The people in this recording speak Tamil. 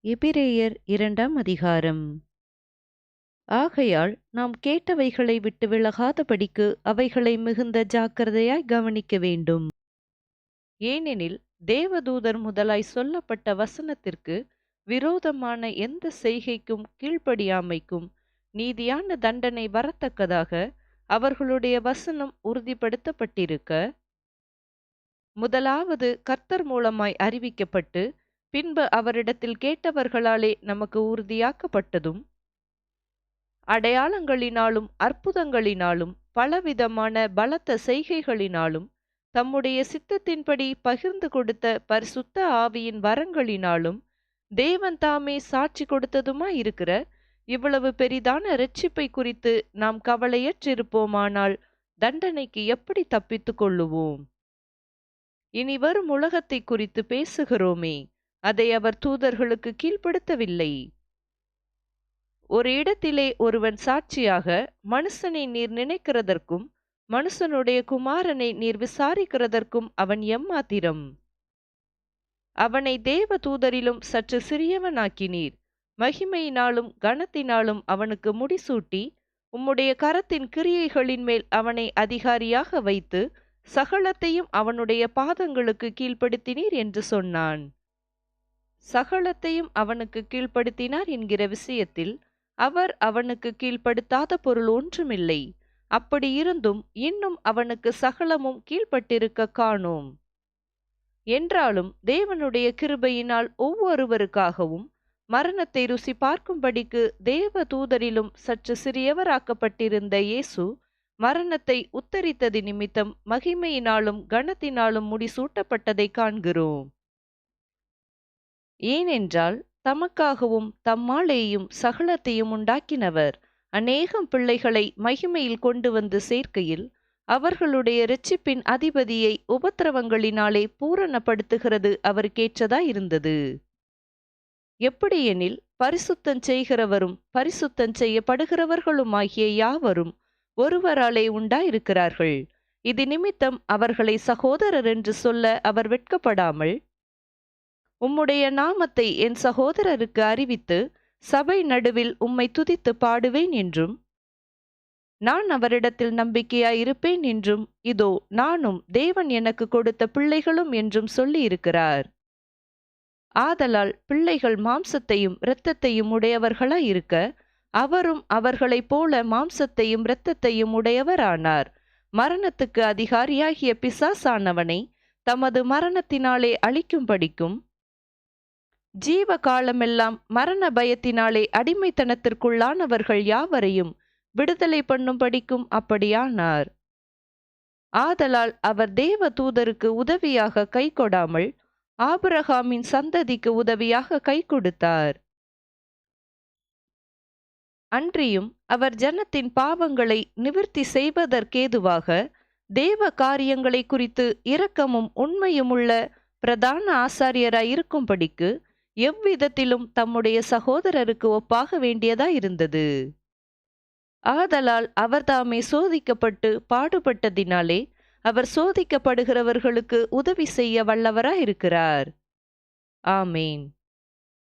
எபிரேயர் 2ஆம் அதிகாரம். ஆகையால் நாம் கேட்டவைகளை விட்டு விலகாதபடிக்கு அவைகளை மிகுந்த ஜாக்கிரதையாய் கவனிக்க வேண்டும். ஏனெனில் தேவதூதர் முதலாய் சொல்லப்பட்ட வசனத்திற்கு விரோதமான எந்த செய்கைக்கும் கீழ்ப்படியாமைக்கும் நீதியான தண்டனை வரத்தக்கதாக அவர்களுடைய வசனம் உறுதிப்படுத்தப்பட்டிருக்க, முதலாவது கர்த்தர் மூலமாய் அறிவிக்கப்பட்டு பின்பு அவரிடத்தில் கேட்டவர்களாலே நமக்கு உறுதியாக்கப்பட்டதும், அடையாளங்களினாலும் அற்புதங்களினாலும் பலவிதமான பலத்த செய்கைகளினாலும் தம்முடைய சித்தத்தின்படி பகிர்ந்து கொடுத்த பரிசுத்த ஆவியின் வரங்களினாலும் தேவன் தாமே சாட்சி கொடுத்ததுமாயிருக்கிற இவ்வளவு பெரிதான இரட்சிப்பை குறித்து நாம் கவலையற்றிருப்போமானால் தண்டனைக்கு எப்படி தப்பித்துக் கொள்ளுவோம்? இனி வரும் உலகத்தை குறித்து பேசுகிறோமே, அதை அவர் தூதர்களுக்கு கீழ்ப்படுத்தவில்லை. ஒரு இடத்திலே ஒருவன் சாட்சியாக, மனுஷனை நீர் நினைக்கிறதற்கும் மனுஷனுடைய குமாரனை நீர் விசாரிக்கிறதற்கும் அவன் எம்மாத்திரம்? அவனை தேவ தூதரிலும் சற்று சிறியவனாக்கினீர். மகிமையினாலும் கனத்தினாலும் அவனுக்கு முடிசூட்டி உம்முடைய கரத்தின் கிரியைகளின் மேல் அவனை அதிகாரியாக வைத்து சகலத்தையும் அவனுடைய பாதங்களுக்கு கீழ்ப்படுத்தினீர் என்று சொன்னான். சகலத்தையும் அவனுக்கு கீழ்ப்படுத்தினார் என்கிற விஷயத்தில் அவர் அவனுக்கு கீழ்ப்படுத்தாத பொருள் ஒன்றுமில்லை. அப்படி இருந்தும் இன்னும் அவனுக்கு சகலமும் கீழ்ப்பட்டிருக்க காணோம். என்றாலும் தேவனுடைய கிருபையினால் ஒவ்வொருவருக்காகவும் மரணத்தை ருசி பார்க்கும்படிக்கு தேவ தூதரிலும் சற்று சிறியவராக்கப்பட்டிருந்த இயேசு மரணத்தை உத்தரித்தது நிமித்தம் மகிமையினாலும் கனத்தினாலும் முடிசூட்டப்பட்டதை காண்கிறோம். ஏனென்றால் தமக்காகவும் தம்மாலேயும் சகலத்தையும் உண்டாக்கினவர் அநேகம் பிள்ளைகளை மகிமையில் கொண்டு வந்து சேர்க்கையில் அவர்களுடைய இரட்சிப்பின் அதிபதியை உபத்திரவங்களினாலே பூரணப்படுத்துகிறது அவருக்கேற்றதாயிருந்தது. எப்படியெனில் பரிசுத்தம் செய்கிறவரும் பரிசுத்தம் செய்யப்படுகிறவர்களுமாகிய யாவரும் ஒருவராலே உண்டாயிருக்கிறார்கள். இது நிமித்தம் அவர்களை சகோதரர் என்று சொல்ல அவர் வெட்கப்படாமல், உம்முடைய நாமத்தை என் சகோதரருக்கு அறிவித்து சபை நடுவில் உம்மை துதித்து பாடுவேன் என்றும், நான் அவரிடத்தில் நம்பிக்கையாயிருப்பேன் என்றும், இதோ நானும் தேவன் எனக்கு கொடுத்த பிள்ளைகளும் என்றும் சொல்லி இருக்கிறார். ஆதலால் பிள்ளைகள் மாம்சத்தையும் இரத்தத்தையும் உடையவர்களாயிருக்க அவரும் அவர்களைப் போல மாம்சத்தையும் இரத்தத்தையும் உடையவரானார். மரணத்துக்கு அதிகாரியாகிய பிசாசானவனை தமது மரணத்தினாலே அழிக்கும்படிக்கும் ஜீவ காலமெல்லாம் மரண பயத்தினாலே அடிமைத்தனத்திற்குள்ளானவர்கள் யாவரையும் விடுதலை பண்ணும்படிக்கும் அப்படியானார். ஆதலால் அவர் தேவ தூதருக்கு உதவியாக கை கொடாமல் ஆபிரகாமின் சந்ததிக்கு உதவியாக கை கொடுத்தார். அன்றியும் அவர் ஜனத்தின் பாவங்களை நிவிர்த்தி செய்வதற்கேதுவாக தேவ காரியங்களை குறித்து இரக்கமும் உண்மையுமுள்ள பிரதான ஆசாரியராய் இருக்கும்படிக்கு எவ்விதத்திலும் தம்முடைய சகோதரருக்கு ஒப்பாக இருந்தது. ஆதலால் அவர் தாமே சோதிக்கப்பட்டு பாடுபட்டதினாலே அவர் சோதிக்கப்படுகிறவர்களுக்கு உதவி செய்ய வல்லவராயிருக்கிறார். ஆமேன்.